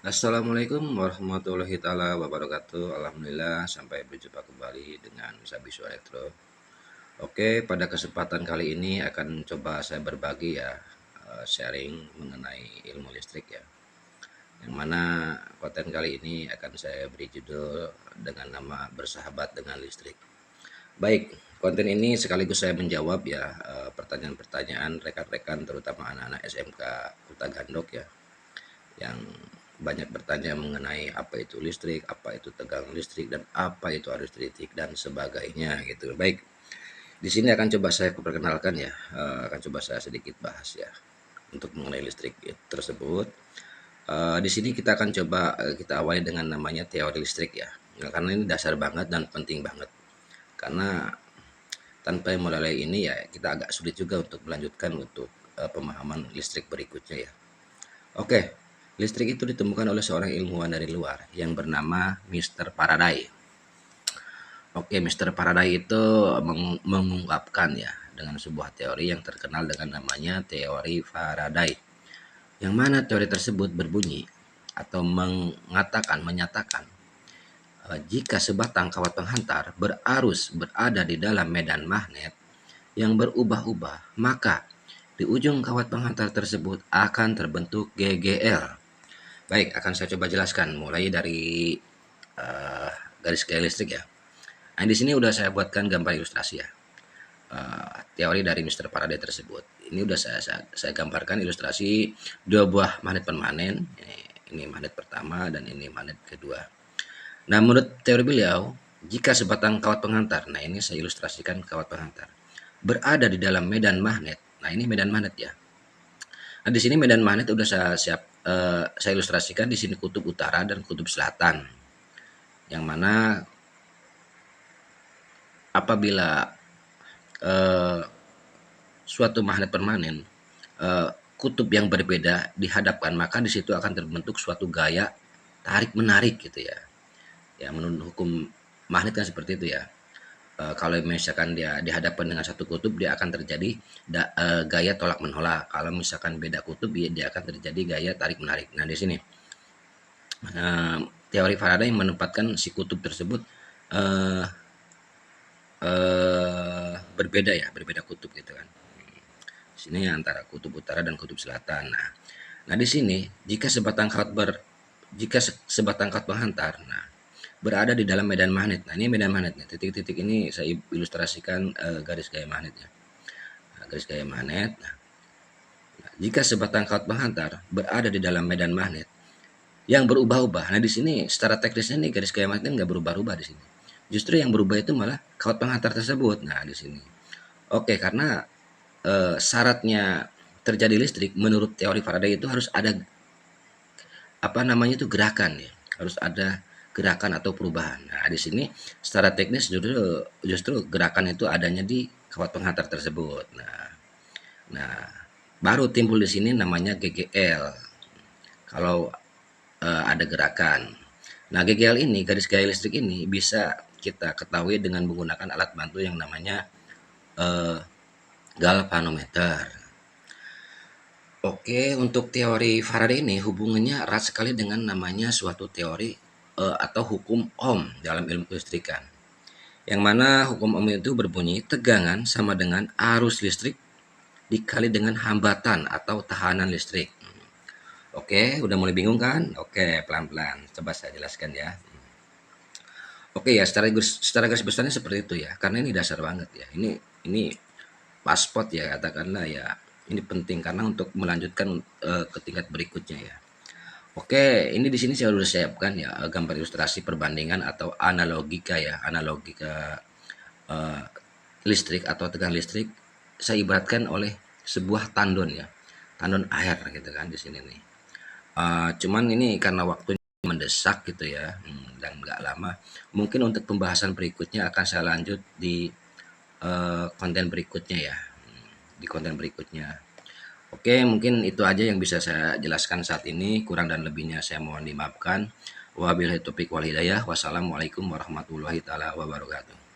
Assalamualaikum warahmatullahi taala wabarakatuh. Alhamdulillah sampai berjumpa kembali dengan Sabisu Elektro. Oke, pada kesempatan kali ini akan coba saya berbagi ya, sharing mengenai ilmu listrik ya. Yang mana konten kali ini akan saya beri judul dengan nama Bersahabat dengan Listrik. Baik, konten ini sekaligus saya menjawab ya pertanyaan-pertanyaan rekan-rekan terutama anak-anak SMK Kota Gandok ya, yang banyak bertanya mengenai apa itu listrik, apa itu tegangan listrik, dan apa itu arus listrik dan sebagainya gitu. Baik, di sini akan coba saya perkenalkan ya, akan coba saya sedikit bahas ya untuk mengenai listrik tersebut. Di sini kita akan coba kita awali dengan namanya teori listrik ya. Nah, karena ini dasar banget dan penting banget. Karena tanpa mulai ini ya kita agak sulit juga untuk melanjutkan untuk pemahaman listrik berikutnya ya. Oke, listrik itu ditemukan oleh seorang ilmuwan dari luar yang bernama Mr. Faraday. Oke, Mr. Faraday itu mengungkapkan ya dengan sebuah teori yang terkenal dengan namanya teori Faraday. Yang mana teori tersebut berbunyi atau menyatakan jika sebatang kawat penghantar berarus berada di dalam medan magnet yang berubah-ubah, maka di ujung kawat penghantar tersebut akan terbentuk GGL. Baik, akan saya coba jelaskan mulai dari garis gaya listrik ya. Nah, di sini udah saya buatkan gambar ilustrasi ya. Teori dari Mr. Faraday tersebut. Ini udah saya gambarkan ilustrasi dua buah magnet permanen. Ini magnet pertama dan ini magnet kedua. Nah, menurut teori beliau, jika sebatang kawat penghantar, nah ini saya ilustrasikan kawat penghantar, berada di dalam medan magnet. Nah, ini medan magnet ya. Nah, di sini medan magnet udah saya ilustrasikan di sini kutub utara dan kutub selatan. Yang mana apabila suatu magnet permanen kutub yang berbeda dihadapkan, maka di situ akan terbentuk suatu gaya tarik menarik gitu ya. Ya, menurut hukum magnet kan seperti itu ya. Kalau misalkan dia dihadapkan dengan satu kutub, dia akan terjadi gaya tolak menolak. Kalau misalkan beda kutub, dia akan terjadi gaya tarik menarik. Nah, di sini teori Faraday menempatkan si kutub tersebut berbeda kutub gitu kan. Di sini antara kutub utara dan kutub selatan. Nah di sini jika sebatang kawat penghantar, berada di dalam medan magnet. Nah, ini medan magnetnya. Titik-titik ini saya ilustrasikan garis gaya magnetnya. Garis gaya magnet. Nah, jika sebatang kawat penghantar berada di dalam medan magnet yang berubah-ubah. Nah, di sini secara teknisnya nih garis gaya magnet nggak berubah-ubah di sini. Justru yang berubah itu malah kawat penghantar tersebut. Nah, di sini. Oke, karena syaratnya terjadi listrik menurut teori Faraday itu harus ada gerakan ya. Harus ada gerakan atau perubahan. Nah, di sini secara teknis justru gerakan itu adanya di kawat penghantar tersebut. Nah, baru timbul di sini namanya GGL. Kalau ada gerakan. Nah, GGL ini, garis gaya listrik ini bisa kita ketahui dengan menggunakan alat bantu yang namanya galvanometer. Oke, untuk teori Faraday ini hubungannya erat sekali dengan namanya suatu teori atau hukum Ohm dalam ilmu kelistrikan. Yang mana hukum Ohm itu berbunyi tegangan sama dengan arus listrik dikali dengan hambatan atau tahanan listrik. Oke, udah mulai bingung kan? Oke, pelan-pelan. Coba saya jelaskan ya. Oke ya, secara garis besarnya seperti itu ya. Karena ini dasar banget ya. Ini paspot ya, katakanlah ya. Ini penting karena untuk melanjutkan ke tingkat berikutnya ya. Oke, ini di sini saya sudah siapkan ya gambar ilustrasi perbandingan atau analogika ya, analogika listrik atau tegangan listrik. Saya ibaratkan oleh sebuah tandon ya, tandon air gitu kan di sini nih. Cuman ini karena waktunya mendesak gitu ya, dan nggak lama. Mungkin untuk pembahasan berikutnya akan saya lanjut di konten berikutnya ya, di konten berikutnya. Oke, mungkin itu aja yang bisa saya jelaskan saat ini. Kurang dan lebihnya saya mohon dimaafkan. Wabillahi taufiq wal hidayah. Wassalamualaikum warahmatullahi taala wabarakatuh.